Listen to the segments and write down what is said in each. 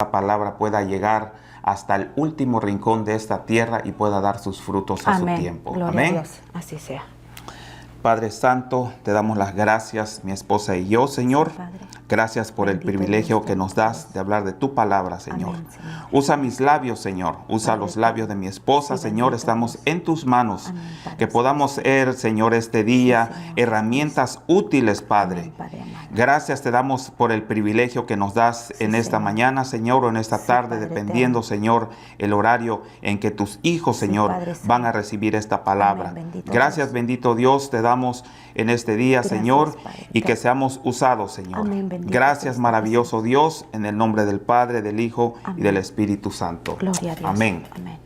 esa palabra pueda llegar hasta el último rincón de esta tierra y pueda dar sus frutos a su tiempo. Gloria Amén. a Dios. Así sea. Padre Santo, te damos las gracias, mi esposa y yo, Señor. Sí, Padre. Gracias por el privilegio que nos das de hablar de tu palabra, Señor. Amén, Señor. Usa mis labios, Señor. Usa los labios de mi esposa, Sí, Señor. bendito Estamos Dios. en tus manos. Amén, Padre Que podamos ser, Señor, este día Señor. herramientas útiles, Padre. Amén, Padre amado. Gracias te damos por el privilegio que nos das en esta Señor. mañana, Señor, o en esta Sí, tarde, Padre dependiendo, Señor, el horario en que tus hijos, Sí, Señor, Padre Santo. van a recibir esta palabra. Amén, bendito Gracias, Dios. bendito Dios, te damos en este día, Gracias, Señor, Padre. y que seamos usados, Señor. Amén, bendito Gracias, Dios. maravilloso Dios, en el nombre del Padre, del Hijo y Amén. del Espíritu Santo. Gloria a Dios. Amén. Amén.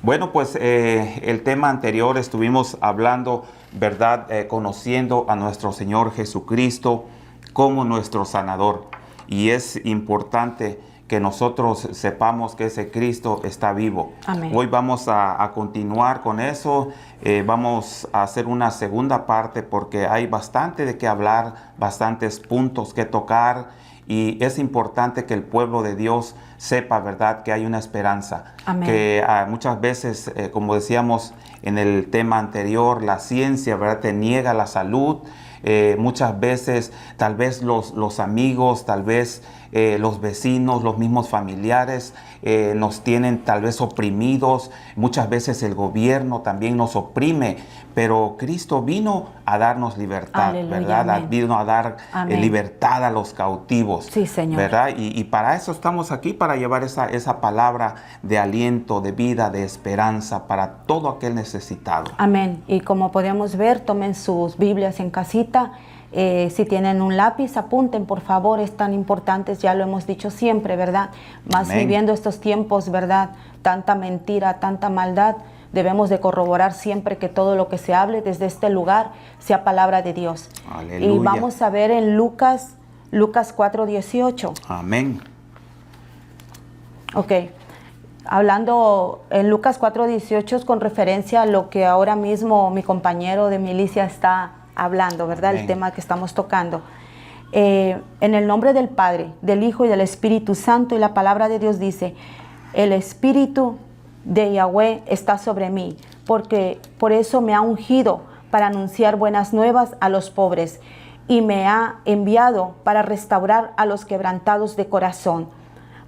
Bueno, pues el tema anterior estuvimos hablando, ¿verdad? Conociendo a nuestro Señor Jesucristo como nuestro sanador. Y es importante que nosotros sepamos que ese Cristo está vivo. Amén. Hoy vamos a continuar con eso. Vamos a hacer una segunda parte porque hay bastante de qué hablar, bastantes puntos que tocar. Y es importante que el pueblo de Dios sepa, ¿verdad?, que hay una esperanza. Amén. Que muchas veces, como decíamos en el tema anterior, la ciencia, ¿verdad?, te niega la salud. Muchas veces, tal vez los amigos, tal vez los vecinos, los mismos familiares nos tienen tal vez oprimidos. Muchas veces el gobierno también nos oprime, pero Cristo vino a darnos libertad, Aleluya, ¿verdad? amén. Vino a dar Amén. libertad a los cautivos, Sí, Señor. ¿verdad? Y para eso estamos aquí, para llevar esa palabra de aliento, de vida, de esperanza para todo aquel necesitado. Amén. Y como podemos ver, tomen sus Biblias en casita. Si tienen un lápiz, apunten, por favor, es tan importante, ya lo hemos dicho siempre, ¿verdad? Más Amén. viviendo estos tiempos, ¿verdad? Tanta mentira, tanta maldad, debemos de corroborar siempre que todo lo que se hable desde este lugar sea palabra de Dios. Aleluya. Y vamos a ver en Lucas 4:18. Amén. Ok. Hablando en Lucas 4:18 es con referencia a lo que ahora mismo mi compañero de milicia está hablando, ¿verdad? Amén. El tema que estamos tocando. En el nombre del Padre, del Hijo y del Espíritu Santo, y la palabra de Dios dice, el Espíritu de Yahweh está sobre mí, porque por eso me ha ungido para anunciar buenas nuevas a los pobres, y me ha enviado para restaurar a los quebrantados de corazón,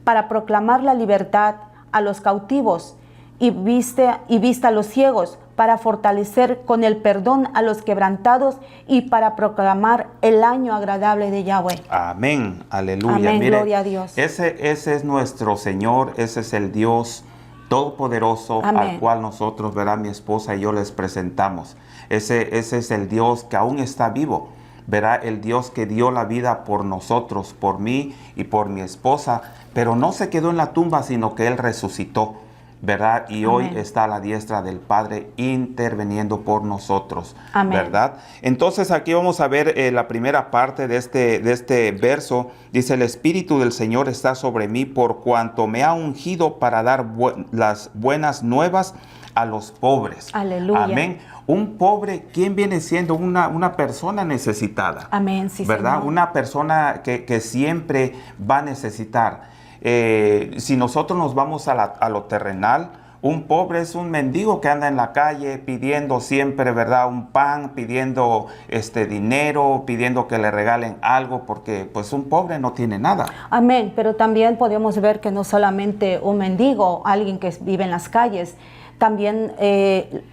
para proclamar la libertad a los cautivos y vista a los ciegos, para fortalecer con el perdón a los quebrantados y para proclamar el año agradable de Yahweh. Amén, aleluya. Amén, Mire, gloria a Dios. Ese es nuestro Señor, ese es el Dios todopoderoso. Amén. Al cual nosotros, verá, mi esposa y yo les presentamos. Ese es el Dios que aún está vivo, verá, el Dios que dio la vida por nosotros, por mí y por mi esposa, pero no se quedó en la tumba, sino que Él resucitó, ¿verdad? Y hoy Amén. está a la diestra del Padre interviniendo por nosotros, Amén. ¿verdad? Entonces aquí vamos a ver la primera parte de este verso. Dice, el Espíritu del Señor está sobre mí por cuanto me ha ungido para dar las buenas nuevas a los pobres. Aleluya. Amén. Un pobre, ¿quién viene siendo? Una persona necesitada. Amén, sí, ¿verdad? Señor. Una persona que siempre va a necesitar. Si nosotros nos vamos a lo terrenal, un pobre es un mendigo que anda en la calle pidiendo siempre, ¿verdad?, un pan, pidiendo dinero, pidiendo que le regalen algo, porque pues un pobre no tiene nada. Amén, pero también podemos ver que no solamente un mendigo, alguien que vive en las calles, también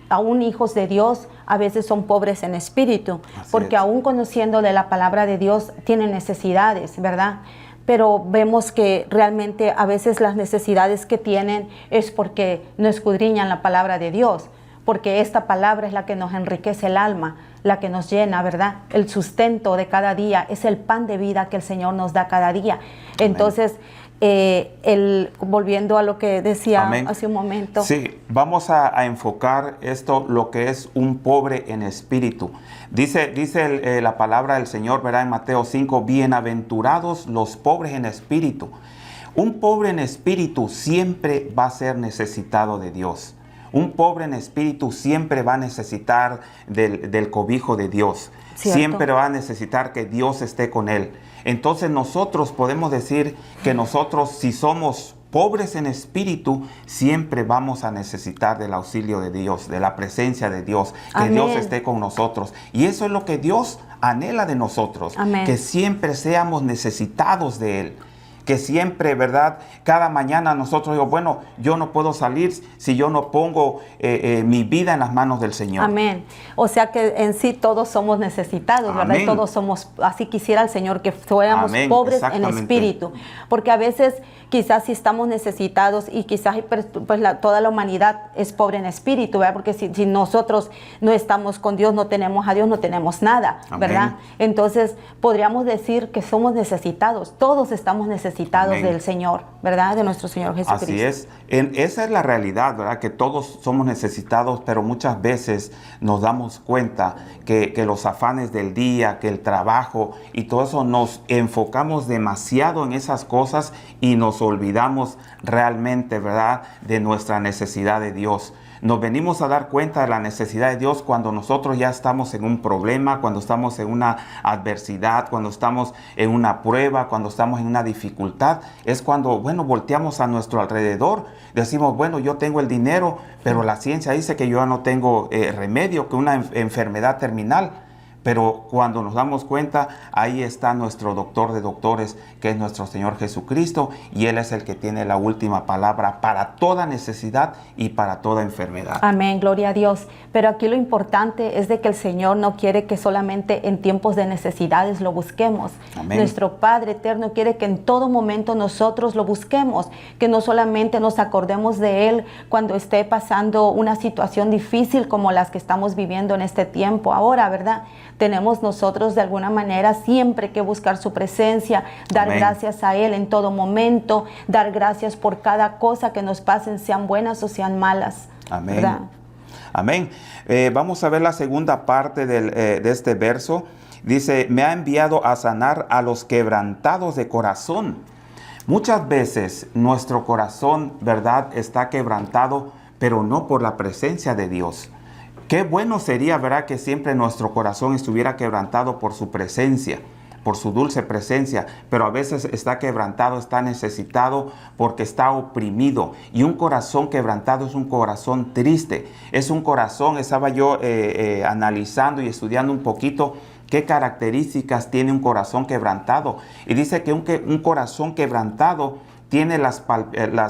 aún hijos de Dios a veces son pobres en espíritu, Así porque es. aún conociendo de la palabra de Dios tienen necesidades, ¿verdad? Pero vemos que realmente a veces las necesidades que tienen es porque no escudriñan la palabra de Dios, porque esta palabra es la que nos enriquece el alma, la que nos llena, ¿verdad? El sustento de cada día, es el pan de vida que el Señor nos da cada día. Entonces, volviendo a lo que decía Amén. hace un momento. Sí, vamos a enfocar esto, lo que es un pobre en espíritu. Dice la palabra del Señor, verá, en Mateo 5, bienaventurados los pobres en espíritu. Un pobre en espíritu siempre va a ser necesitado de Dios. Un pobre en espíritu siempre va a necesitar del cobijo de Dios. Cierto. Siempre va a necesitar que Dios esté con él. Entonces nosotros podemos decir que nosotros, si somos pobres en espíritu, siempre vamos a necesitar del auxilio de Dios, de la presencia de Dios, que Amén. Dios esté con nosotros. Y eso es lo que Dios anhela de nosotros, Amén. que siempre seamos necesitados de Él. Que siempre, ¿verdad? Cada mañana nosotros digo, bueno, yo no puedo salir si yo no pongo mi vida en las manos del Señor. Amén. O sea que en sí todos somos necesitados, ¿verdad? Amén. Y todos somos, así quisiera el Señor que fuéramos Amén, pobres en exactamente. espíritu. Porque a veces quizás si estamos necesitados y quizás pues, toda la humanidad es pobre en espíritu, ¿verdad? Porque si nosotros no estamos con Dios, no tenemos a Dios, no tenemos nada, ¿verdad? Amén. Entonces podríamos decir que somos necesitados, todos estamos necesitados Amén. del Señor, ¿verdad? De nuestro Señor Jesucristo. Así es. Esa es la realidad, ¿verdad? Que todos somos necesitados, pero muchas veces nos damos cuenta que los afanes del día, que el trabajo y todo eso, nos enfocamos demasiado en esas cosas y nos olvidamos realmente, ¿verdad?, de nuestra necesidad de Dios. Nos venimos a dar cuenta de la necesidad de Dios cuando nosotros ya estamos en un problema, cuando estamos en una adversidad, cuando estamos en una prueba, cuando estamos en una dificultad. Es cuando, bueno, volteamos a nuestro alrededor, decimos, bueno, yo tengo el dinero, pero la ciencia dice que yo ya no tengo remedio, que una enfermedad terminal. Pero cuando nos damos cuenta, ahí está nuestro doctor de doctores, que es nuestro Señor Jesucristo, y Él es el que tiene la última palabra para toda necesidad y para toda enfermedad. Amén, gloria a Dios. Pero aquí lo importante es de que el Señor no quiere que solamente en tiempos de necesidades lo busquemos. Amén. Nuestro Padre eterno quiere que en todo momento nosotros lo busquemos, que no solamente nos acordemos de Él cuando esté pasando una situación difícil como las que estamos viviendo en este tiempo ahora, ¿verdad? Tenemos nosotros de alguna manera siempre que buscar su presencia, dar Amén. gracias a Él en todo momento, dar gracias por cada cosa que nos pasen, sean buenas o sean malas. Amén. ¿Verdad? Amén. Vamos a ver la segunda parte de este verso. Dice, me ha enviado a sanar a los quebrantados de corazón. Muchas veces nuestro corazón, ¿verdad?, está quebrantado, pero no por la presencia de Dios. Qué bueno sería, ¿verdad?, que siempre nuestro corazón estuviera quebrantado por su presencia, por su dulce presencia, pero a veces está quebrantado, está necesitado porque está oprimido. Y un corazón quebrantado es un corazón triste, es un corazón, estaba yo analizando y estudiando un poquito qué características tiene un corazón quebrantado. Y dice que un corazón quebrantado tiene las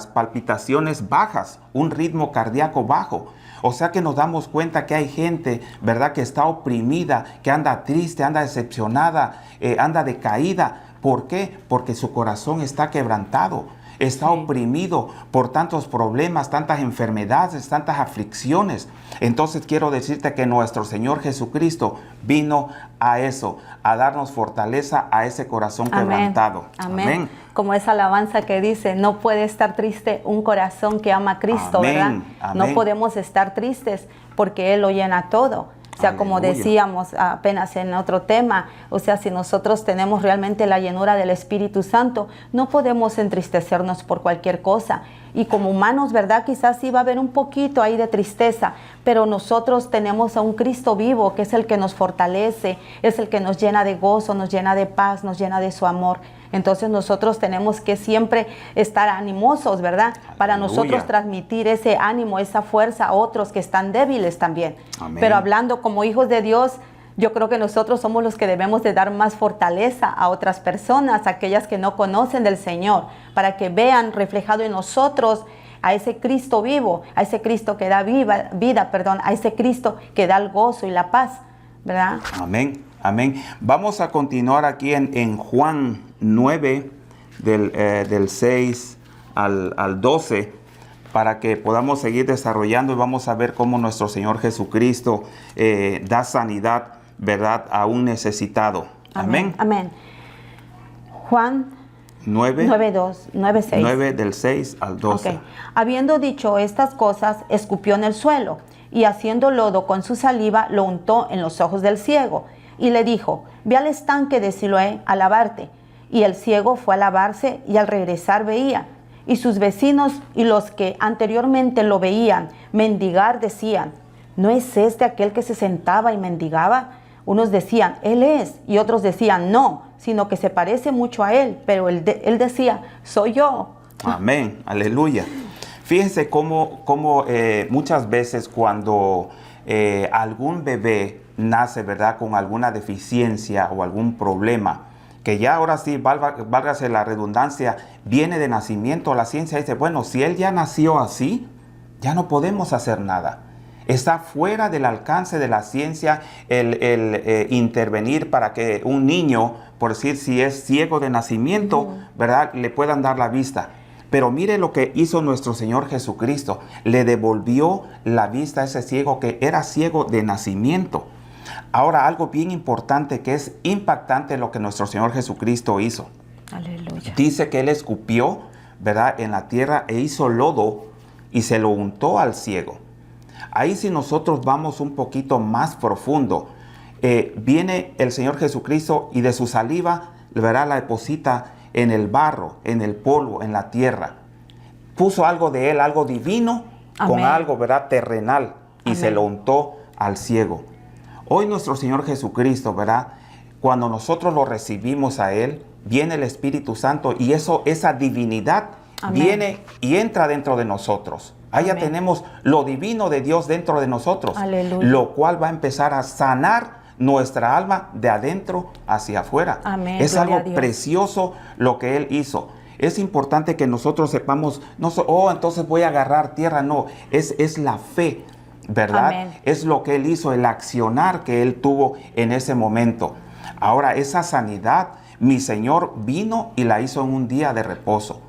palpitaciones bajas, un ritmo cardíaco bajo. O sea que nos damos cuenta que hay gente, ¿verdad?, que está oprimida, que anda triste, anda decepcionada, anda decaída. ¿Por qué? Porque su corazón está quebrantado, está oprimido por tantos problemas, tantas enfermedades, tantas aflicciones. Entonces quiero decirte que nuestro Señor Jesucristo vino a eso, a darnos fortaleza a ese corazón quebrantado. Amén. Amén. Como esa alabanza que dice, no puede estar triste un corazón que ama a Cristo, Amén. ¿verdad? Amén. No podemos estar tristes porque Él lo llena todo. O sea, como Aleluya. decíamos apenas en otro tema, o sea, si nosotros tenemos realmente la llenura del Espíritu Santo, no podemos entristecernos por cualquier cosa. Y como humanos, ¿verdad? Quizás sí va a haber un poquito ahí de tristeza, pero nosotros tenemos a un Cristo vivo, que es el que nos fortalece, es el que nos llena de gozo, nos llena de paz, nos llena de su amor. Entonces nosotros tenemos que siempre estar animosos, ¿verdad? Para Aleluya. nosotros transmitir ese ánimo, esa fuerza a otros que están débiles también. Amén. Pero hablando como hijos de Dios, yo creo que nosotros somos los que debemos de dar más fortaleza a otras personas, aquellas que no conocen del Señor, para que vean reflejado en nosotros a ese Cristo vivo, a ese Cristo que da vida, a ese Cristo que da el gozo y la paz, ¿verdad? Amén, amén. Vamos a continuar aquí en Juan 9, del 6 al 12, para que podamos seguir desarrollando y vamos a ver cómo nuestro Señor Jesucristo da sanidad, ¿verdad?, a un necesitado. Amén. Amén. Juan 9, 9:6. 9 del 6 al 12. Ok. Habiendo dicho estas cosas, escupió en el suelo y haciendo lodo con su saliva lo untó en los ojos del ciego y le dijo, ve al estanque de Siloé a lavarte. Y el ciego fue a lavarse y al regresar veía. Y sus vecinos y los que anteriormente lo veían mendigar decían, ¿no es este aquel que se sentaba y mendigaba? Unos decían, él es, y otros decían, no, sino que se parece mucho a él, pero él decía, soy yo. Amén, aleluya. Fíjense cómo muchas veces cuando algún bebé nace, ¿verdad?, con alguna deficiencia o algún problema, que ya ahora sí, válgase la redundancia, viene de nacimiento, la ciencia dice, bueno, si él ya nació así, ya no podemos hacer nada. Está fuera del alcance de la ciencia el intervenir para que un niño, por decir, si es ciego de nacimiento, ¿verdad?, le puedan dar la vista. Pero mire lo que hizo nuestro Señor Jesucristo. Le devolvió la vista a ese ciego que era ciego de nacimiento. Ahora, algo bien importante que es impactante lo que nuestro Señor Jesucristo hizo. Aleluya. Dice que Él escupió, ¿verdad?, en la tierra e hizo lodo y se lo untó al ciego. Ahí si nosotros vamos un poquito más profundo, viene el Señor Jesucristo y de su saliva, ¿verdad?, la deposita en el barro, en el polvo, en la tierra. Puso algo de Él, algo divino, con algo, ¿verdad?, terrenal, y se lo untó al ciego. Hoy nuestro Señor Jesucristo, ¿verdad?, cuando nosotros lo recibimos a Él, viene el Espíritu Santo y esa divinidad viene y entra dentro de nosotros. Ahí ya tenemos lo divino de Dios dentro de nosotros, Aleluya. Lo cual va a empezar a sanar nuestra alma de adentro hacia afuera. Amén. Es Gloria algo precioso lo que Él hizo. Es importante que nosotros sepamos, entonces voy a agarrar tierra. No, es la fe, ¿verdad? Amén. Es lo que Él hizo, el accionar que Él tuvo en ese momento. Ahora, esa sanidad, mi Señor vino y la hizo en un día de reposo.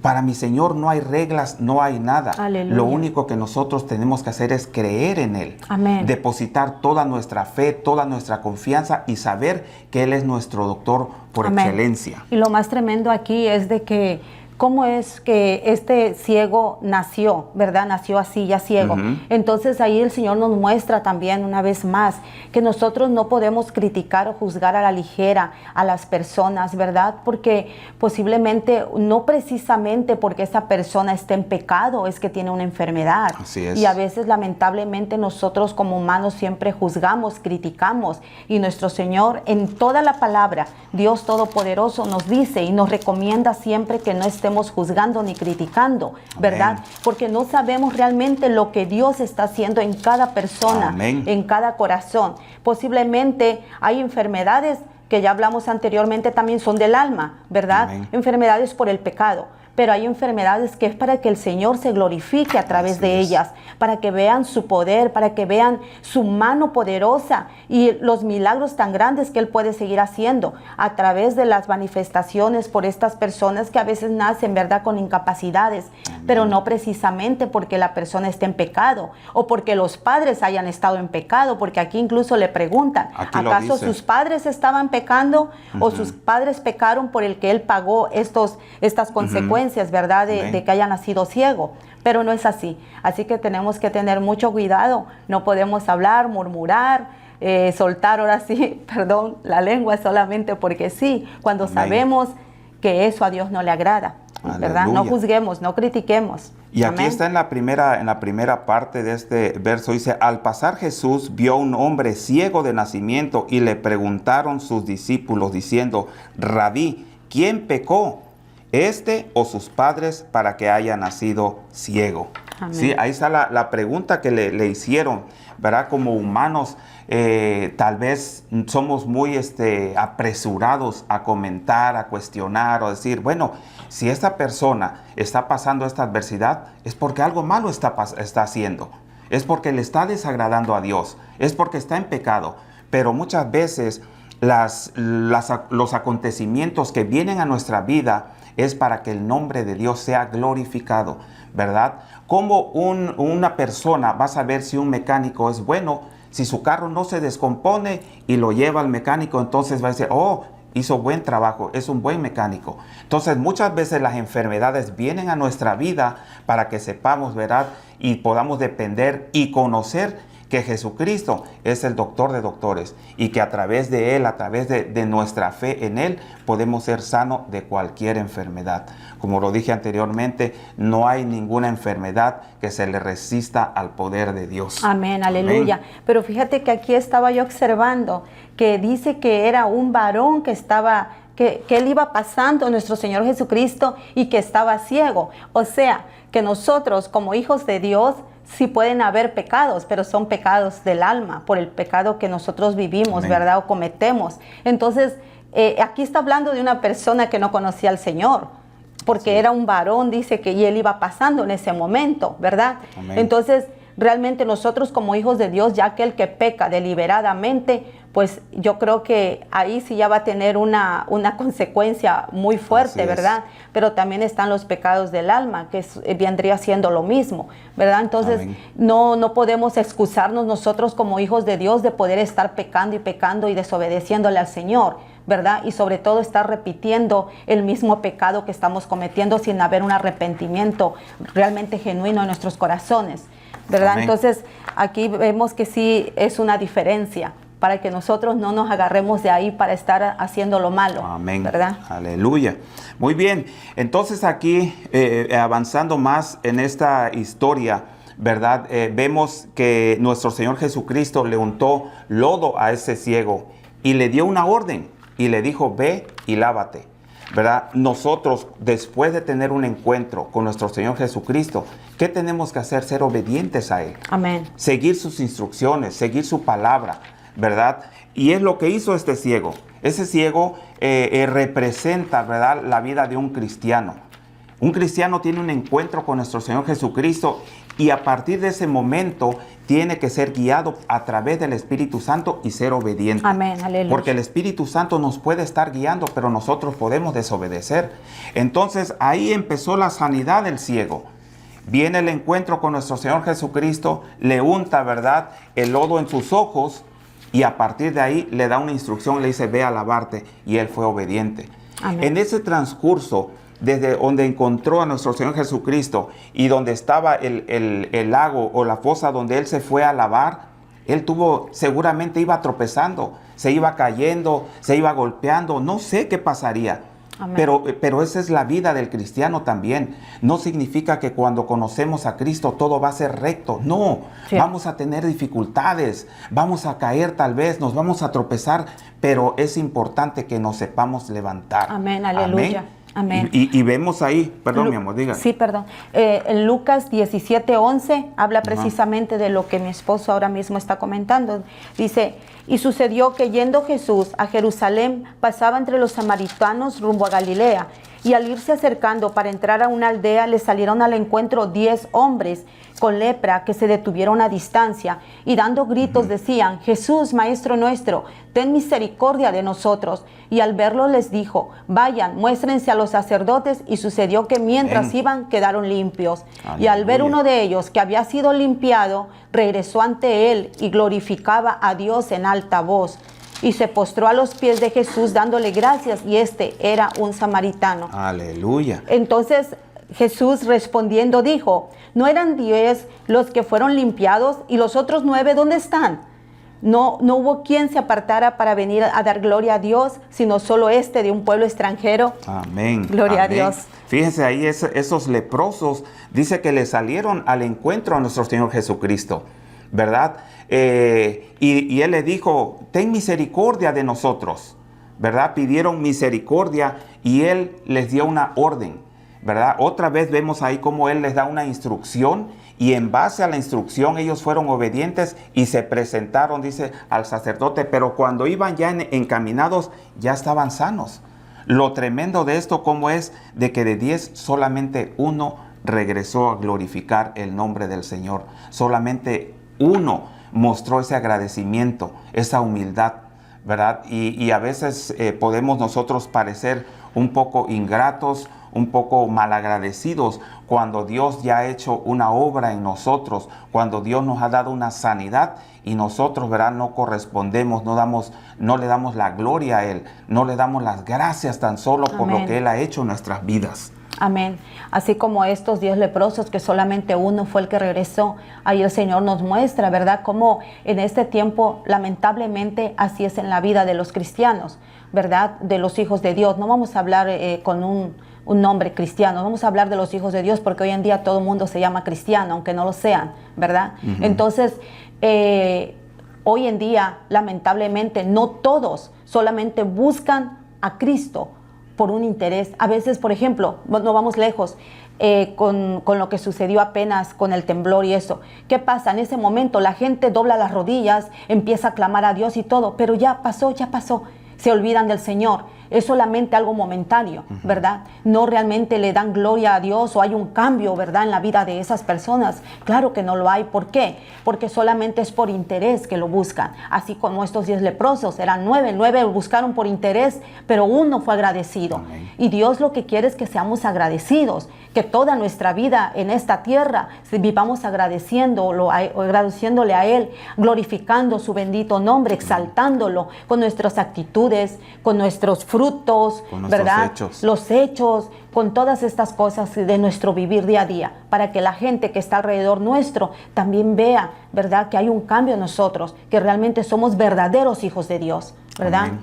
Para mi Señor no hay reglas, no hay nada. Aleluya. Lo único que nosotros tenemos que hacer es creer en Él. Amén. Depositar toda nuestra fe, toda nuestra confianza y saber que Él es nuestro doctor por excelencia. Y lo más tremendo aquí es de que cómo es que este ciego nació, ¿verdad? Nació así, ya ciego. Entonces ahí el Señor nos muestra también una vez más que nosotros no podemos criticar o juzgar a la ligera a las personas, ¿verdad? Porque posiblemente, no precisamente porque esa persona esté en pecado, es que tiene una enfermedad. Así es. Y a veces lamentablemente nosotros como humanos siempre juzgamos, criticamos, y nuestro Señor en toda la palabra, Dios Todopoderoso, nos dice y nos recomienda siempre que no estemos juzgando ni criticando, ¿verdad? Amén. Porque no sabemos realmente lo que Dios está haciendo en cada persona, Amén. en cada corazón. Posiblemente hay enfermedades que ya hablamos anteriormente, también son del alma, ¿verdad? Amén. Enfermedades por el pecado. Pero hay enfermedades que es para que el Señor se glorifique a través de ellas, para que vean su poder, para que vean su mano poderosa y los milagros tan grandes que Él puede seguir haciendo a través de las manifestaciones por estas personas que a veces nacen, ¿verdad?, con incapacidades, pero no precisamente porque la persona esté en pecado o porque los padres hayan estado en pecado, porque aquí incluso le preguntan, ¿acaso sus padres estaban pecando o sus padres pecaron por el que Él pagó estas consecuencias, ¿verdad?, de que haya nacido ciego? Pero no es así. Así que tenemos que tener mucho cuidado. No podemos hablar, murmurar, soltar ahora sí, perdón, la lengua solamente porque sí, cuando sabemos que eso a Dios no le agrada, ¿verdad? Aleluya. No juzguemos, no critiquemos. Y aquí Amén. está en la primera parte de este verso, dice, al pasar Jesús vio a un hombre ciego de nacimiento y le preguntaron sus discípulos diciendo, Rabí, ¿quién pecó, este o sus padres, para que haya nacido ciego? Amén. Sí, ahí está la pregunta que le hicieron, ¿verdad? Como humanos, tal vez somos muy apresurados a comentar, a cuestionar o decir, bueno, si esta persona está pasando esta adversidad, es porque algo malo está haciendo, es porque le está desagradando a Dios, es porque está en pecado. Pero muchas veces los acontecimientos que vienen a nuestra vida es para que el nombre de Dios sea glorificado, ¿verdad? ¿Cómo una persona va a saber si un mecánico es bueno? Si su carro no se descompone y lo lleva al mecánico, entonces va a decir, hizo buen trabajo, es un buen mecánico. Entonces muchas veces las enfermedades vienen a nuestra vida para que sepamos, ¿verdad?, y podamos depender y conocer que Jesucristo es el doctor de doctores y que a través de Él, a través de nuestra fe en Él, podemos ser sanos de cualquier enfermedad. Como lo dije anteriormente, no hay ninguna enfermedad que se le resista al poder de Dios. Amén, aleluya. Amén. Pero fíjate que aquí estaba yo observando que dice que era un varón que estaba... Que él iba pasando, nuestro Señor Jesucristo, y que estaba ciego. O sea, que nosotros como hijos de Dios sí pueden haber pecados, pero son pecados del alma, por el pecado que nosotros vivimos, amén, ¿verdad? O cometemos. Entonces, aquí está hablando de una persona que no conocía al Señor, porque sí, era un varón, dice que y él iba pasando en ese momento, ¿verdad? Amén. Entonces, realmente nosotros como hijos de Dios, ya aquel que peca deliberadamente, pues yo creo que ahí sí ya va a tener una consecuencia muy fuerte, ¿verdad? Pero también están los pecados del alma, que vendría siendo lo mismo, ¿verdad? Entonces no podemos excusarnos nosotros como hijos de Dios de poder estar pecando y desobedeciéndole al Señor, ¿verdad? Y sobre todo estar repitiendo el mismo pecado que estamos cometiendo sin haber un arrepentimiento realmente genuino en nuestros corazones, ¿verdad? Amén. Entonces aquí vemos que sí es una diferencia, para que nosotros no nos agarremos de ahí para estar haciendo lo malo. Amén. ¿Verdad? Aleluya. Muy bien. Entonces aquí, avanzando más en esta historia, ¿verdad? Vemos que nuestro Señor Jesucristo le untó lodo a ese ciego y le dio una orden y le dijo, ve y lávate. ¿Verdad? Nosotros, después de tener un encuentro con nuestro Señor Jesucristo, ¿qué tenemos que hacer? Ser obedientes a Él. Amén. Seguir sus instrucciones, seguir su palabra, ¿verdad? Y es lo que hizo este ciego. Ese ciego representa, ¿verdad?, la vida de un cristiano. Un cristiano tiene un encuentro con nuestro Señor Jesucristo y a partir de ese momento tiene que ser guiado a través del Espíritu Santo y ser obediente. Amén, aleluya. Porque el Espíritu Santo nos puede estar guiando, pero nosotros podemos desobedecer. Entonces ahí empezó la sanidad del ciego. Viene el encuentro con nuestro Señor Jesucristo, le unta, ¿verdad?, el lodo en sus ojos. Y a partir de ahí le da una instrucción, le dice, ve a lavarte. Y él fue obediente. Amén. En ese transcurso, desde donde encontró a nuestro Señor Jesucristo y donde estaba el lago o la fosa donde él se fue a lavar, él seguramente iba tropezando, se iba cayendo, se iba golpeando, no sé qué pasaría. Pero esa es la vida del cristiano también. No significa que cuando conocemos a Cristo todo va a ser recto. No, sí, vamos a tener dificultades, vamos a caer tal vez, nos vamos a tropezar, pero es importante que nos sepamos levantar. Amén, aleluya. Amén. Amén. Y vemos ahí, perdón, mi amor, diga. Sí, perdón. En Lucas 17:11 habla precisamente de lo que mi esposo ahora mismo está comentando. Dice, y sucedió que yendo Jesús a Jerusalén, pasaba entre los samaritanos rumbo a Galilea. Y al irse acercando para entrar a una aldea, le salieron al encuentro 10 hombres con lepra que se detuvieron a distancia y dando gritos decían, Jesús, Maestro nuestro, ten misericordia de nosotros. Y al verlo les dijo, vayan, muéstrense a los sacerdotes. Y sucedió que mientras iban, quedaron limpios. Aleluya. Y al ver uno de ellos que había sido limpiado, regresó ante él y glorificaba a Dios en alta voz. Y se postró a los pies de Jesús dándole gracias, y este era un samaritano. Aleluya. Entonces Jesús respondiendo dijo, ¿no eran 10 los que fueron limpiados? ¿Y los otros 9 dónde están? No hubo quien se apartara para venir a dar gloria a Dios, sino solo de un pueblo extranjero. Amén. Gloria Amén. a Dios. Fíjense ahí, esos leprosos, dice que le salieron al encuentro a nuestro Señor Jesucristo, ¿verdad? Y él le dijo, ten misericordia de nosotros, ¿verdad? Pidieron misericordia y él les dio una orden, ¿verdad? Otra vez vemos ahí cómo él les da una instrucción y en base a la instrucción ellos fueron obedientes y se presentaron, dice, al sacerdote, pero cuando iban ya encaminados ya estaban sanos. Lo tremendo de esto cómo es de que de 10 solamente uno regresó a glorificar el nombre del Señor. Solamente uno mostró ese agradecimiento, esa humildad, ¿verdad? Y a veces podemos nosotros parecer un poco ingratos, un poco malagradecidos cuando Dios ya ha hecho una obra en nosotros, cuando Dios nos ha dado una sanidad y nosotros, ¿verdad?, no correspondemos, no le damos la gloria a Él, no le damos las gracias tan solo por lo que Él ha hecho en nuestras vidas. Amén. Así como estos 10 leprosos, que solamente uno fue el que regresó, ahí el Señor nos muestra, ¿verdad? Cómo en este tiempo, lamentablemente, así es en la vida de los cristianos, ¿verdad? De los hijos de Dios. No vamos a hablar con un nombre cristiano, vamos a hablar de los hijos de Dios, porque hoy en día todo el mundo se llama cristiano, aunque no lo sean, ¿verdad? Entonces, hoy en día, lamentablemente, no todos solamente buscan a Cristo por un interés. A veces, por ejemplo, no vamos lejos, con lo que sucedió apenas con el temblor y eso. ¿Qué pasa? En ese momento la gente dobla las rodillas, empieza a clamar a Dios y todo, pero ya pasó, se olvidan del Señor. Es solamente algo momentáneo, ¿verdad? No realmente le dan gloria a Dios o hay un cambio, ¿verdad? En la vida de esas personas. Claro que no lo hay. ¿Por qué? Porque solamente es por interés que lo buscan. Así como estos 10 leprosos, eran 9 lo buscaron por interés, pero uno fue agradecido. Amén. Y Dios lo que quiere es que seamos agradecidos, que toda nuestra vida en esta tierra vivamos agradeciéndole a Él, glorificando su bendito nombre, exaltándolo con nuestras actitudes, con nuestros frutos, con ¿verdad? Hechos. Los hechos, con todas estas cosas de nuestro vivir día a día, para que la gente que está alrededor nuestro también vea, ¿verdad? Que hay un cambio en nosotros, que realmente somos verdaderos hijos de Dios, ¿verdad? Amén.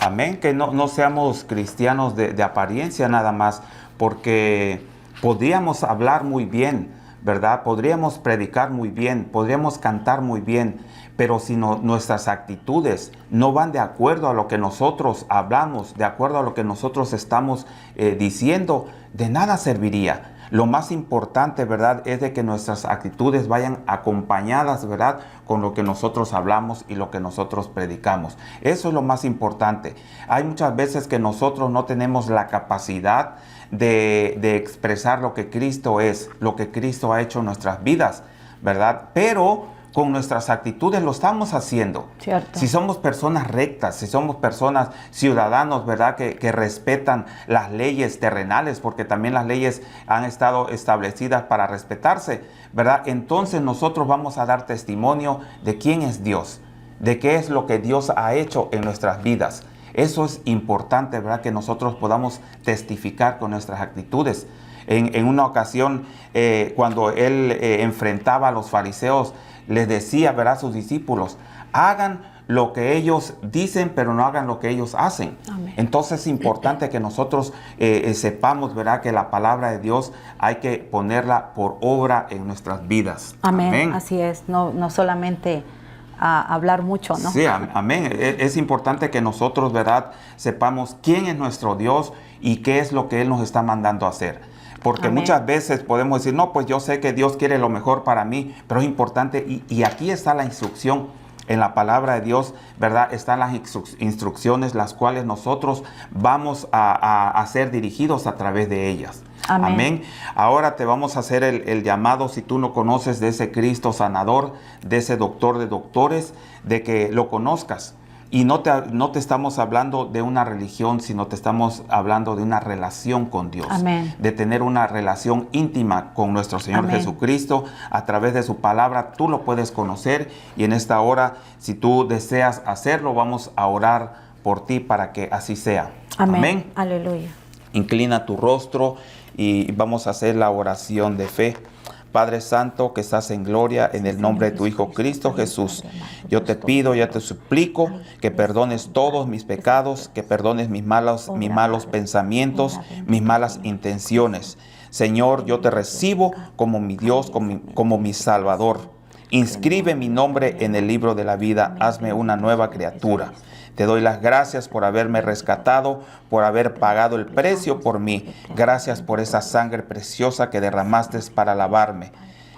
Amén, que no seamos cristianos de apariencia nada más, porque podríamos hablar muy bien, ¿verdad? Podríamos predicar muy bien, podríamos cantar muy bien, pero si nuestras actitudes no van de acuerdo a lo que nosotros hablamos, de acuerdo a lo que nosotros estamos diciendo, de nada serviría. Lo más importante, ¿verdad?, es de que nuestras actitudes vayan acompañadas, ¿verdad?, con lo que nosotros hablamos y lo que nosotros predicamos. Eso es lo más importante. Hay muchas veces que nosotros no tenemos la capacidad de expresar lo que Cristo es, lo que Cristo ha hecho en nuestras vidas, ¿verdad? Pero con nuestras actitudes lo estamos haciendo. Cierto. Si somos personas rectas, si somos personas ciudadanos, ¿verdad?, que respetan las leyes terrenales, porque también las leyes han estado establecidas para respetarse, ¿verdad? Entonces nosotros vamos a dar testimonio de quién es Dios, de qué es lo que Dios ha hecho en nuestras vidas. Eso es importante, ¿verdad?, que nosotros podamos testificar con nuestras actitudes. En una ocasión, cuando él enfrentaba a los fariseos, les decía, ¿verdad?, a sus discípulos, hagan lo que ellos dicen, pero no hagan lo que ellos hacen. Amén. Entonces es importante que nosotros sepamos, ¿verdad?, que la palabra de Dios hay que ponerla por obra en nuestras vidas. Amén. Amén. Así es, no solamente a hablar mucho, ¿no? Sí, amén. Es importante que nosotros, ¿verdad?, sepamos quién es nuestro Dios y qué es lo que Él nos está mandando a hacer. Porque amén, muchas veces podemos decir, no, pues yo sé que Dios quiere lo mejor para mí, pero es importante, y aquí está la instrucción en la palabra de Dios, ¿verdad? Están las instrucciones, las cuales nosotros vamos a ser dirigidos a través de ellas. Amén. Amén. Ahora te vamos a hacer el llamado, si tú no conoces de ese Cristo sanador, de ese doctor de doctores, de que lo conozcas. Y no te estamos hablando de una religión, sino te estamos hablando de una relación con Dios. Amén. De tener una relación íntima con nuestro Señor amén, Jesucristo. A través de su palabra tú lo puedes conocer. Y en esta hora, si tú deseas hacerlo, vamos a orar por ti para que así sea. Amén. Amén. Aleluya. Inclina tu rostro y vamos a hacer la oración de fe. Padre Santo, que estás en gloria, en el nombre de tu Hijo Cristo Jesús, yo te pido, yo te suplico que perdones todos mis pecados, que perdones mis malos pensamientos, mis malas intenciones. Señor, yo te recibo como mi Dios, como mi Salvador. Inscribe mi nombre en el libro de la vida, hazme una nueva criatura. Te doy las gracias por haberme rescatado, por haber pagado el precio por mí. Gracias por esa sangre preciosa que derramaste para lavarme.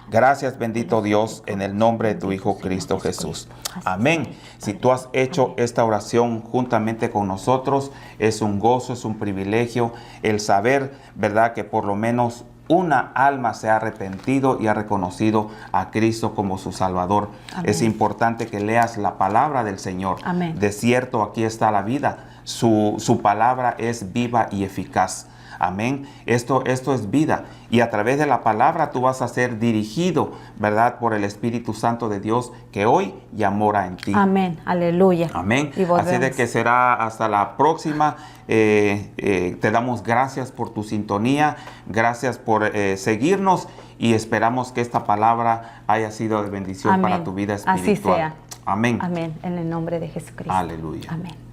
Gracias, bendito Dios, en el nombre de tu Hijo Cristo Jesús. Amén. Si tú has hecho esta oración juntamente con nosotros, es un gozo, es un privilegio el saber, ¿verdad?, que por lo menos una alma se ha arrepentido y ha reconocido a Cristo como su Salvador. Amén. Es importante que leas la palabra del Señor. Amén. De cierto, aquí está la vida. Su palabra es viva y eficaz. Amén. Esto es vida. Y a través de la palabra tú vas a ser dirigido, ¿verdad? Por el Espíritu Santo de Dios que hoy ya mora en ti. Amén. Aleluya. Amén. Y volvemos. Así de que será hasta la próxima. Te damos gracias por tu sintonía. Gracias por seguirnos. Y esperamos que esta palabra haya sido de bendición Amén. para tu vida espiritual. Así sea. Amén. Amén. En el nombre de Jesucristo. Aleluya. Amén.